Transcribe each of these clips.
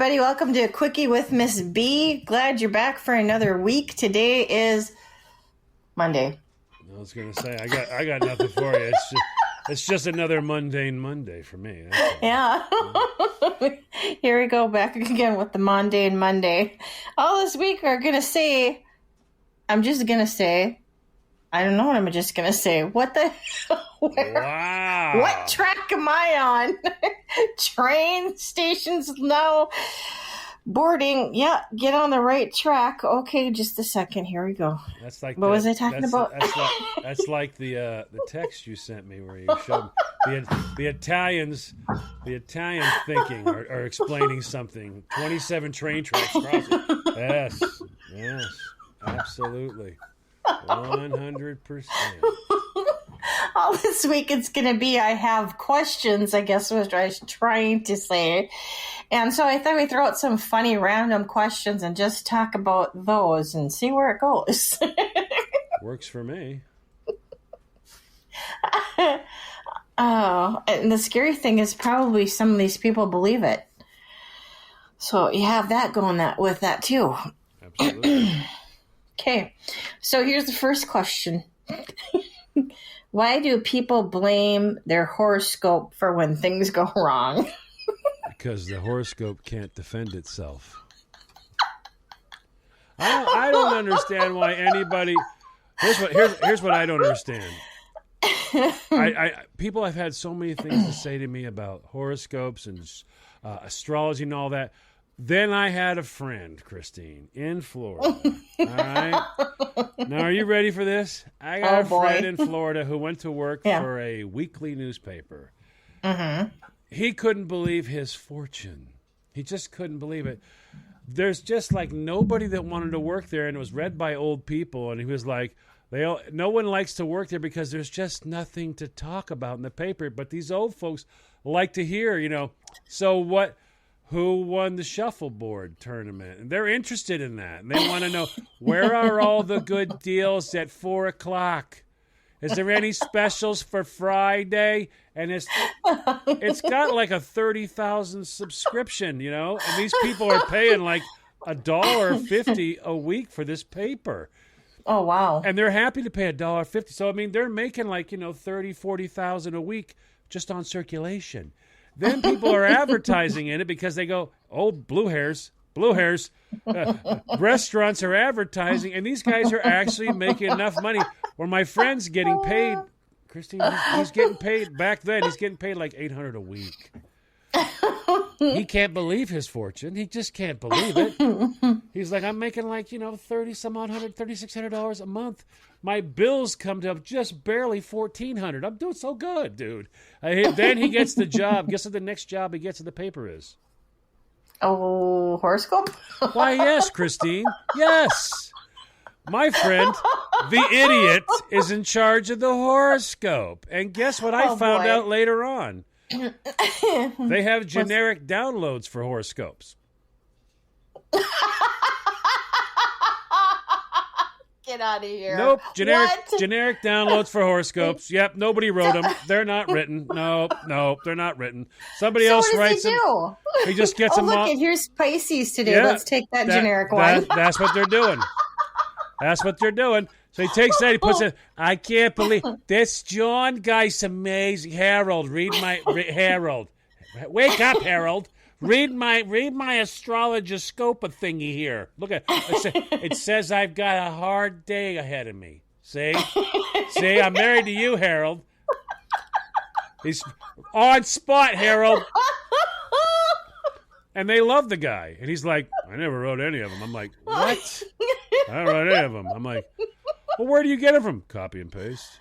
everybody. Welcome to Quickie with Miss B. Glad you're back for another week. Today is Monday. I was going to say, I got nothing for you. It's just another mundane Monday for me. Yeah. Here we go, back again with the mundane Monday. All this week we're going to say, I don't know what I'm just going to say. What the? Wow. What track am I on? Train stations now. Boarding. Yeah, get on the right track. Okay, just a second. Here we go. That's like what was I talking about? That's like the text you sent me where you showed the Italians thinking or explaining something. 27 train tracks crossing. Yes, absolutely. 100%. All this week it's going to be I have questions, I guess what I was trying to say. And so I thought we'd throw out some funny random questions and just talk about those and see where it goes. Works for me. Oh, and the scary thing is probably some of these people believe it. So you have that going with that too. Absolutely. Okay, so here's the first question. Why do people blame their horoscope for when things go wrong? Because the horoscope can't defend itself. I don't understand why anybody... Here's what I don't understand. People have had so many things to say to me about horoscopes and astrology and all that. Then I had a friend, Christine, in Florida. All right? Now, are you ready for this? I got a friend in Florida who went to work for a weekly newspaper. Mm-hmm. He couldn't believe his fortune. He just couldn't believe it. There's just like nobody that wanted to work there, and it was read by old people, and he was like, no one likes to work there because there's just nothing to talk about in the paper. But these old folks like to hear, so what... Who won the shuffleboard tournament? And they're interested in that. And they want to know, where are all the good deals at 4 o'clock? Is there any specials for Friday? And it's got like a 30,000 subscription, And these people are paying like $1.50 a week for this paper. Oh, wow. And they're happy to pay $1.50. So, they're making like, 30, 40,000 a week just on circulation. Then people are advertising in it because they go, oh, blue hairs. Restaurants are advertising, and these guys are actually making enough money where my friend's getting paid. Christine, he's getting paid back then. He's getting paid like $800 a week. He can't believe his fortune. He just can't believe it. He's like, I'm making like, $3,600 a month. My bills come to just barely $1,400. I'm doing so good, dude. Then he gets the job. Guess what the next job he gets in the paper is? Oh, horoscope? Why, yes, Christine. Yes. My friend, the idiot, is in charge of the horoscope. And guess what I found out later on? They have generic downloads for horoscopes. Get out of here. Nope. Generic downloads for horoscopes. Yep. Nobody wrote them. They're not written. Nope. They're not written. Somebody else writes them. He just gets them look, here's Pisces today. Yeah, let's take that generic one. That's what they're doing. So he takes that, he puts it, I can't believe, this John guy's amazing. Harold, Harold. Wake up, Harold. Read my astrologoscope thingy here. Look at it says I've got a hard day ahead of me. See, I'm married to you, Harold. He's on spot, Harold. And they love the guy. And he's like, I never wrote any of them. I'm like, what? I don't write any of them. I'm like, well, where do you get them from? Copy and paste.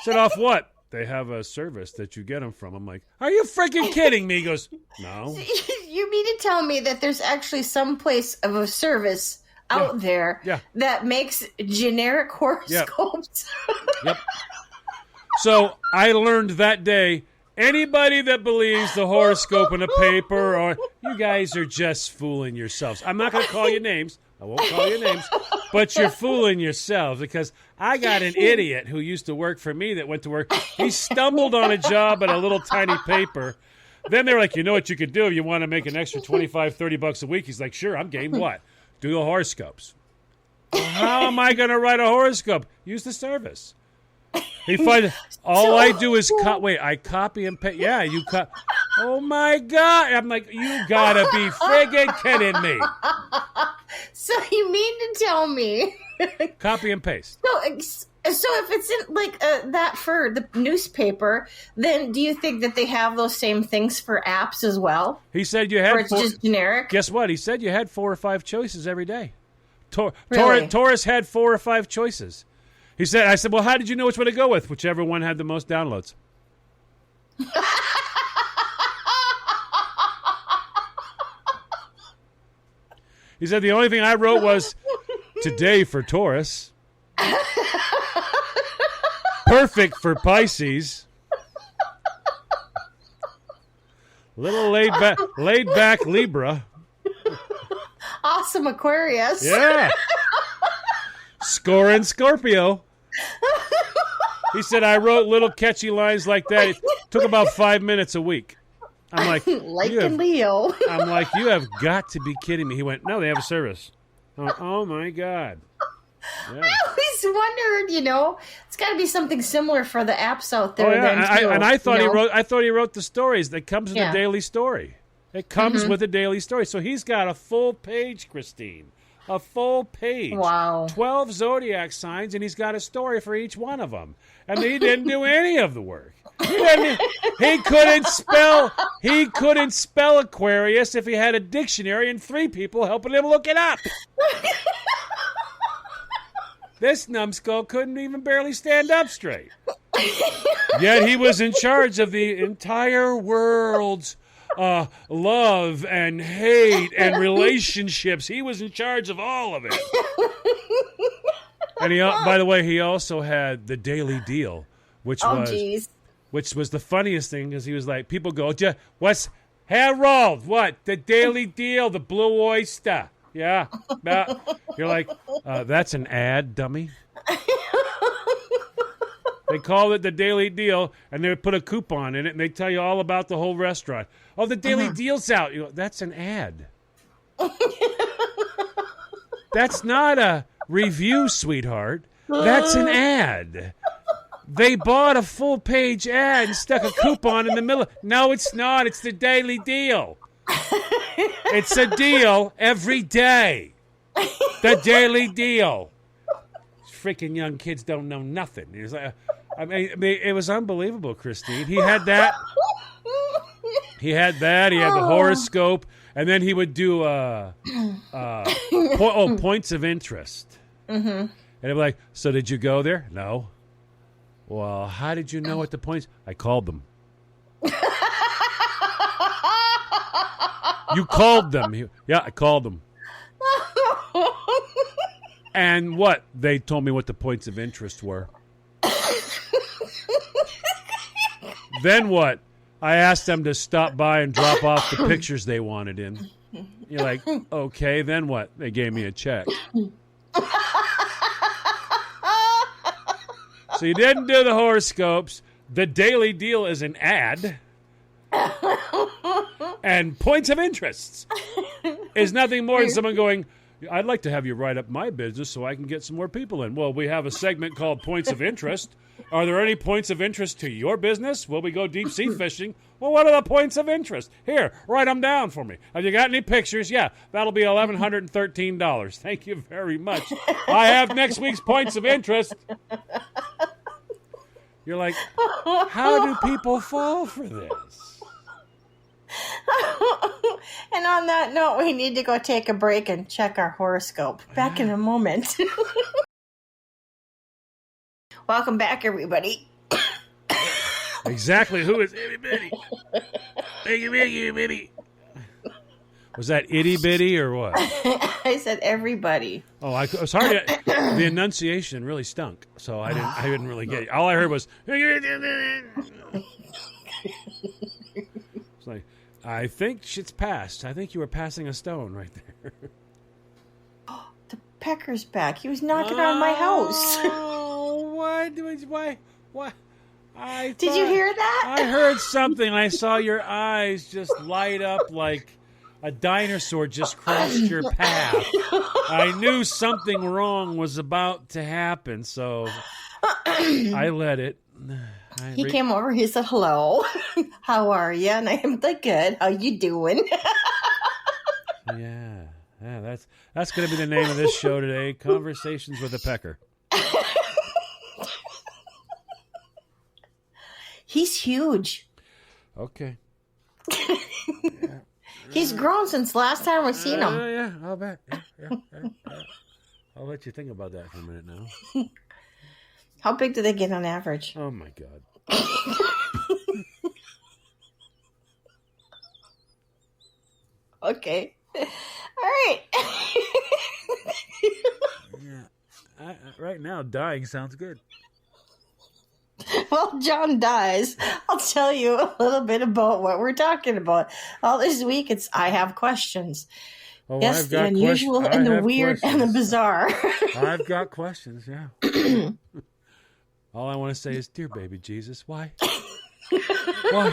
Said off what? They have a service that you get them from. I'm like, are you freaking kidding me? He goes, no. You mean to tell me that there's actually some place of a service out there that makes generic horoscopes? Yep. So I learned that day, anybody that believes the horoscope in a paper, or you guys are just fooling yourselves. I'm not going to call you names. I won't call you names. But you're fooling yourselves, because I got an idiot who used to work for me that went to work. He stumbled on a job at a little tiny paper Then they were like, you know what you could do if you want to make an extra $25-$30 a week? He's like, sure, I'm game. What? Do the horoscopes. Well, how am I going to write a horoscope? Use the service. He finds all I do is I copy and paste. Yeah, you cut. Oh my God! I'm like, you gotta be friggin' kidding me. So you mean to tell me? Copy and paste. So if it's in like that for the newspaper, then do you think that they have those same things for apps as well? He said you had. Or it's just generic. Guess what? He said you had 4 or 5 choices every day. Really? Taurus had 4 or 5 choices. I said, well, how did you know which one to go with? Whichever one had the most downloads. He said the only thing I wrote was, today for Taurus. Perfect for Pisces. Little laid back Libra. Awesome Aquarius. Yeah. Scoring Scorpio. He said, I wrote little catchy lines like that. It took about 5 minutes a week. I'm like, Leo. I'm like, you have got to be kidding me. He went, no, they have a service. Oh my God. Yeah. I always wondered, it's got to be something similar for the apps out there. Oh, yeah. Then too, I thought he wrote the stories that comes with the daily story. It comes with a daily story. So he's got a full page, Christine. A full page. Wow. 12 zodiac signs, and he's got a story for each one of them. And he didn't do any of the work. He couldn't spell Aquarius if he had a dictionary and 3 people helping him look it up. This numbskull couldn't even barely stand up straight. Yet he was in charge of the entire world's love and hate and relationships. He was in charge of all of it. And by the way, he also had the Daily Deal, which was the funniest thing, because he was like, people go, what's Harold? What? The Daily Deal, the Blue Oyster. Yeah. You're like, that's an ad, dummy. They call it the Daily Deal, and they put a coupon in it, and they tell you all about the whole restaurant. Oh, the Daily Deal's out. You go, that's an ad. That's not a review, sweetheart. That's an ad. They bought a full-page ad and stuck a coupon in the middle. No, it's not. It's the Daily Deal. It's a deal every day. The Daily Deal. Freaking young kids don't know nothing. It was like, it was unbelievable, Christine. He had that. He had the horoscope, and then he would do points of interest. Mm-hmm. And he'd be like, so did you go there? No. Well, how did you know what the points? I called them. You called them. Yeah, I called them. And what? They told me what the points of interest were. Then what? I asked them to stop by and drop off the pictures they wanted in. You're like, okay, then what? They gave me a check. So you didn't do the horoscopes. The Daily Deal is an ad. And points of interest is nothing more than someone going, I'd like to have you write up my business so I can get some more people in. Well, we have a segment called Points of Interest. Are there any points of interest to your business? Will we go deep sea fishing? Well, what are the points of interest? Here, write them down for me. Have you got any pictures? Yeah, that'll be $1,113. Thank you very much. I have next week's points of interest. You're like, how do people fall for this? And on that note, we need to go take a break and check our horoscope. Back in a moment. Welcome back, everybody. Exactly. Who is itty bitty? Itty bitty. Was that itty bitty or what? I said everybody. Oh, it was hard. The enunciation really stunk, so I didn't really get it. All I heard was. It's like, I think shit's passed. I think you were passing a stone right there. The Pecker's back. He was knocking on my house. Oh, what? Why? Did you hear that? I heard something. I saw your eyes just light up like a dinosaur just crossed your path. I knew something wrong was about to happen, so I let it. He came over. He said, "Hello, how are you?" And I'm like, "Good. How you doing?" Yeah, that's going to be the name of this show today. Conversations with a Pecker. He's huge. Okay. He's grown since last time we seen him. Yeah, I'll bet. Yeah. I'll let you think about that for a minute now. How big do they get on average? Oh, my God. Okay. All right. Yeah. Right now, dying sounds good. Well, John dies. I'll tell you a little bit about what we're talking about. All this week, it's I have questions. Oh, Yes, the unusual and the weird and the bizarre. I've got questions, yeah. All I want to say is, dear baby Jesus, why? Why?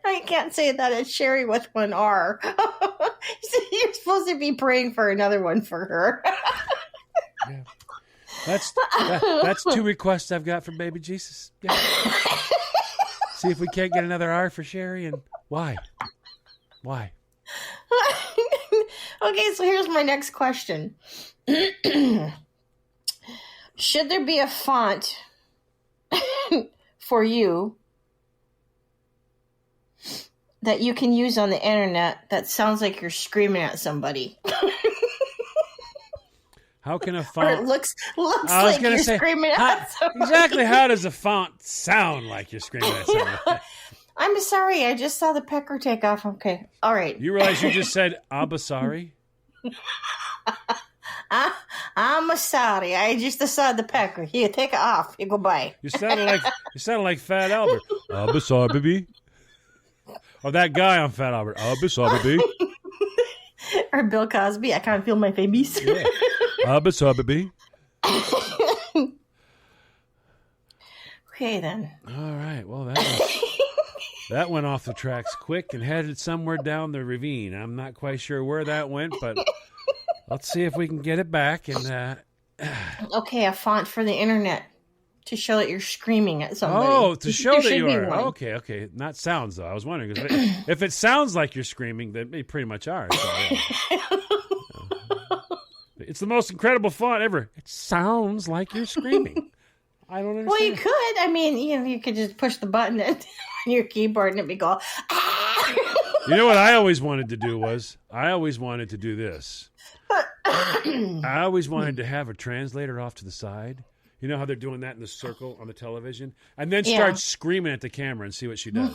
I can't say that. It's Sherry with one R. You're supposed to be praying for another one for her. Yeah. That's 2 requests I've got from baby Jesus. Yeah. See if we can't get another R for Sherry, and why? Why? Okay, so here's my next question. Should there be a font for you that you can use on the internet that sounds like you're screaming at somebody? How can a Or font... it looks like you're screaming at somebody. Exactly how does a font sound like you're screaming at somebody? I'm sorry, I just saw the pecker take off. Okay, all right. You realize you just said, Abba sorry? I'm sorry. I just saw the pecker. Here, take it off. You go by. You sounded like Fat Albert. Abba sorry, baby. Or that guy on Fat Albert. Abba sorry, baby. Or Bill Cosby. I can't feel my babies. Yeah. Abba sorry, baby. Okay, then. All right. Well, that went off the tracks quick and headed somewhere down the ravine. I'm not quite sure where that went, but let's see if we can get it back. And okay, a font for the internet to show that you're screaming at somebody. Oh, to show that you are. One. Okay. Not sounds, though. I was wondering. If it sounds like you're screaming, then they pretty much are. So, yeah. It's the most incredible font ever. It sounds like you're screaming. I don't understand. Well, you could. I mean, you could just push the button on your keyboard and it'd be go, ah! You know what I always wanted to do was? I always wanted to do this. I always wanted to have a translator off to the side. You know how they're doing that in the circle on the television? And then start screaming at the camera and see what she does.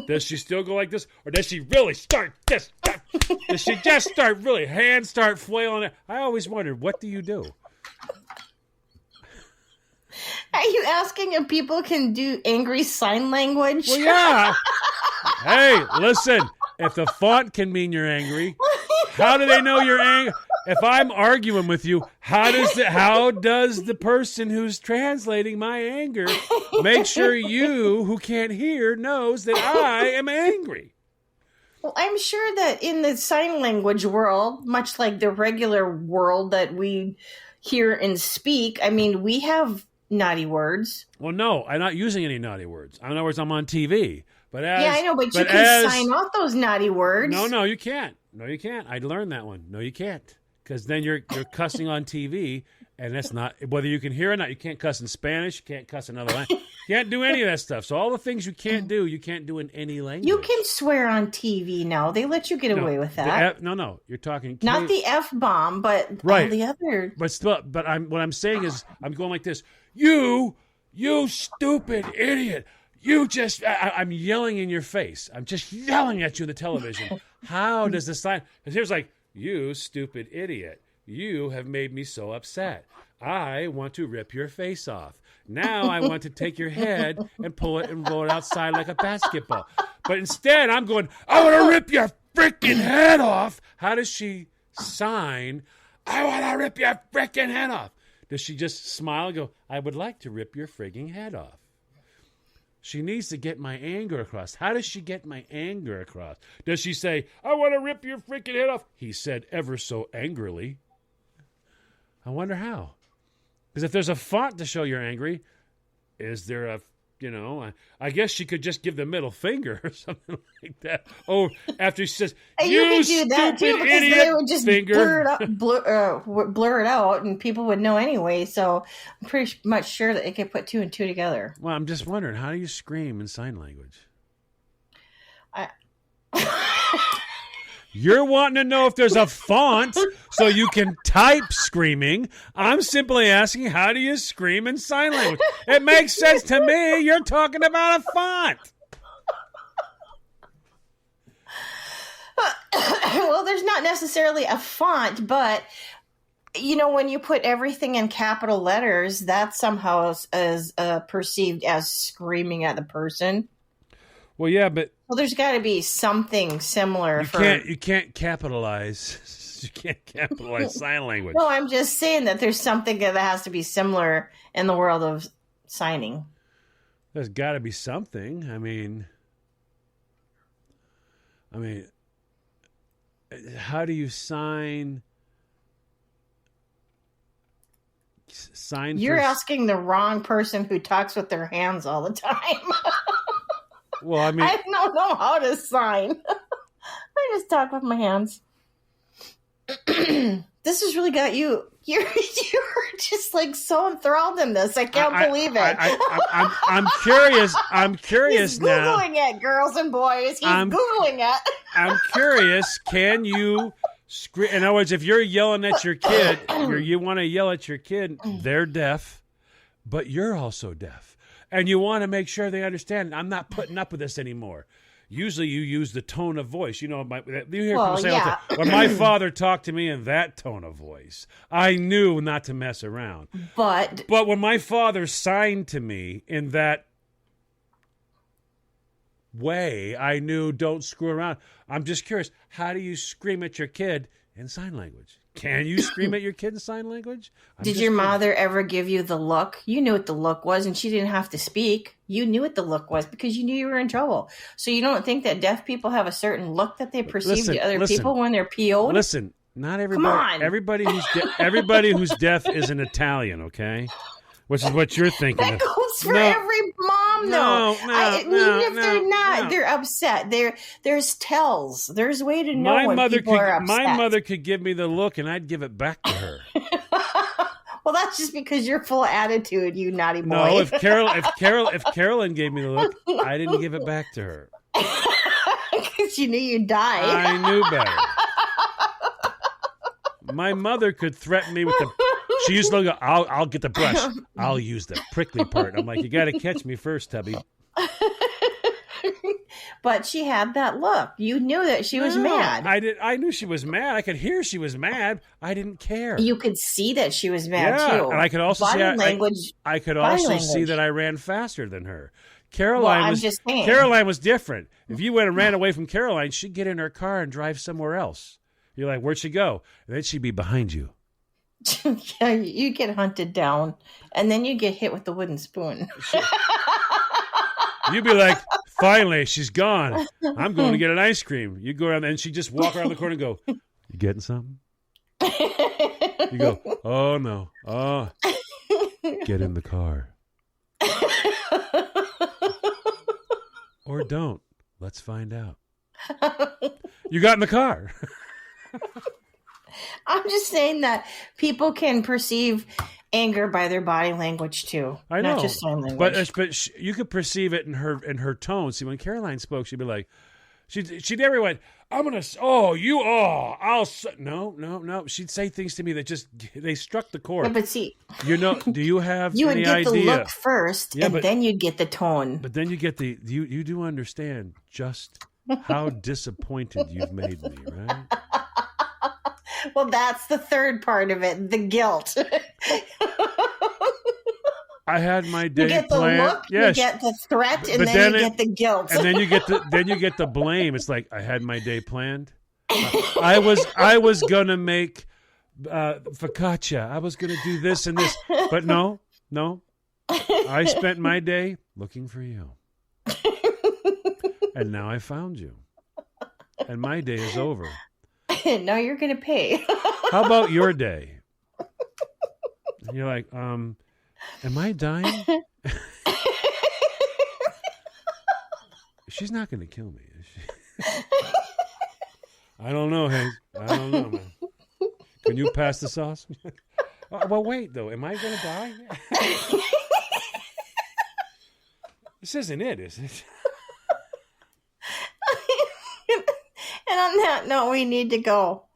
Does she still go like this? Or does she really start this? Does she just start really, hands start flailing it? I always wondered, what do you do? Are you asking if people can do angry sign language? Well, yeah. Hey, listen. If the font can mean you're angry, how do they know you're angry? If I'm arguing with you, how does the person who's translating my anger make sure you, who can't hear, knows that I am angry? Well, I'm sure that in the sign language world, much like the regular world that we hear and speak, I mean, we have naughty words. Well, no, I'm not using any naughty words. In other words, I'm on TV. But I know, but you can sign off those naughty words. No, you can't. No, you can't. I learned that one. No, you can't. Because then you're cussing on TV, and that's not, whether you can hear or not, you can't cuss in Spanish, you can't cuss in another language. You can't do any of that stuff. So all the things you can't do in any language. You can swear on TV now. They let you get away with that. No, you're talking. Not the F-bomb, but right. All the other. But what I'm saying is, I'm going like this. You stupid idiot. I'm yelling in your face. I'm just yelling at you in the television. How does the sign, because here's like, you stupid idiot. You have made me so upset. I want to rip your face off. Now I want to take your head and pull it and roll it outside like a basketball. But instead I'm going, I want to rip your freaking head off. How does she sign, I want to rip your freaking head off? Does she just smile and go, I would like to rip your frigging head off? She needs to get my anger across. How does she get my anger across? Does she say, I want to rip your freaking head off? He said ever so angrily. I wonder how. Because if there's a font to show you're angry, is there a, I guess she could just give the middle finger or something like that. Oh, after she says, you stupid that too, because idiot, they would just finger. Blur it out, and people would know anyway. So I'm pretty much sure that they could put 2 and 2 together. Well, I'm just wondering, how do you scream in sign language? You're wanting to know if there's a font so you can type screaming. I'm simply asking, how do you scream in sign language? It makes sense to me. You're talking about a font. Well, there's not necessarily a font, but, when you put everything in capital letters, that somehow is perceived as screaming at the person. Well, yeah, but... Well, there's got to be something similar. You can't capitalize. You can't capitalize sign language. No, I'm just saying that there's something that has to be similar in the world of signing. There's got to be something. I mean, how do you sign? You're asking the wrong person who talks with their hands all the time. Well, I don't know how to sign. I just talk with my hands. This has really got you. You're just like so enthralled in this. I can't believe it. I'm curious. I'm curious He's now. Googling it, girls and boys. He's Googling it. I'm curious. Can you scream? In other words, if you're yelling at your kid, you want to yell at your kid, they're deaf, but you're also deaf. And you want to make sure they understand, I'm not putting up with this anymore. Usually you use the tone of voice. You hear people say, yeah. When my father talked to me in that tone of voice, I knew not to mess around. But when my father signed to me in that way, I knew don't screw around. I'm just curious, how do you scream at your kid in sign language? Can you scream at your kid in sign language? Did your mother ever give you the look? You knew what the look was, and she didn't have to speak. You knew what the look was because you knew you were in trouble. So you don't think that deaf people have a certain look that they perceive to other people when they're PO'd? Listen, not everybody. Come on. Everybody who's deaf is an Italian, okay? Which is what you're thinking. That goes for every mom, though. Even if they're not, they're upset. There's tells. There's a way to know when people are upset. My mother could give me the look, and I'd give it back to her. Well, that's just because you're full of attitude, you naughty boy. No, if Carolyn gave me the look, I didn't give it back to her. Because you knew you'd die. I knew better. My mother could threaten me with the... She used to go, I'll get the brush. I'll use the prickly part. I'm like, you got to catch me first, Tubby. But she had that look. You knew that she was mad. I knew she was mad. I could hear she was mad. I didn't care. You could see that she was mad, too. And I could also see that I ran faster than her. Caroline was different. If you went and ran away from Caroline, she'd get in her car and drive somewhere else. You're like, where'd she go? And then she'd be behind you. Yeah, you get hunted down, and then you get hit with the wooden spoon. You'd be like, finally, she's gone. I'm going to get an ice cream. You go around, and she just walk around the corner and go, you getting something? You go, oh, no. Oh, get in the car. Or don't. Let's find out. You got in the car. I'm just saying that people can perceive anger by their body language too. I know, not just sign language. But you could perceive it in her tone. See, when Caroline spoke, she'd be like, she never went, no. She'd say things to me that just they struck the chord. Yeah, but see, do you have you any would get idea? the look first, and then you'd get the tone. But then you get you do understand just how disappointed you've made me, right? Well, that's the third part of it, the guilt. I had my day you get the planned. Look, yes. You get the threat, and then you get the guilt. And then you get the blame. It's like I had my day planned. I was gonna make focaccia. I was going to do this and this. But no. I spent my day looking for you. And now I found you. And my day is over. Now you're going to pay. How about your day? And you're like, am I dying? She's not going to kill me, is she? I don't know, Hank. I don't know, man. Can you pass the sauce? Well, wait, though. Am I going to die? This isn't it, is it? And on that note, we need to go.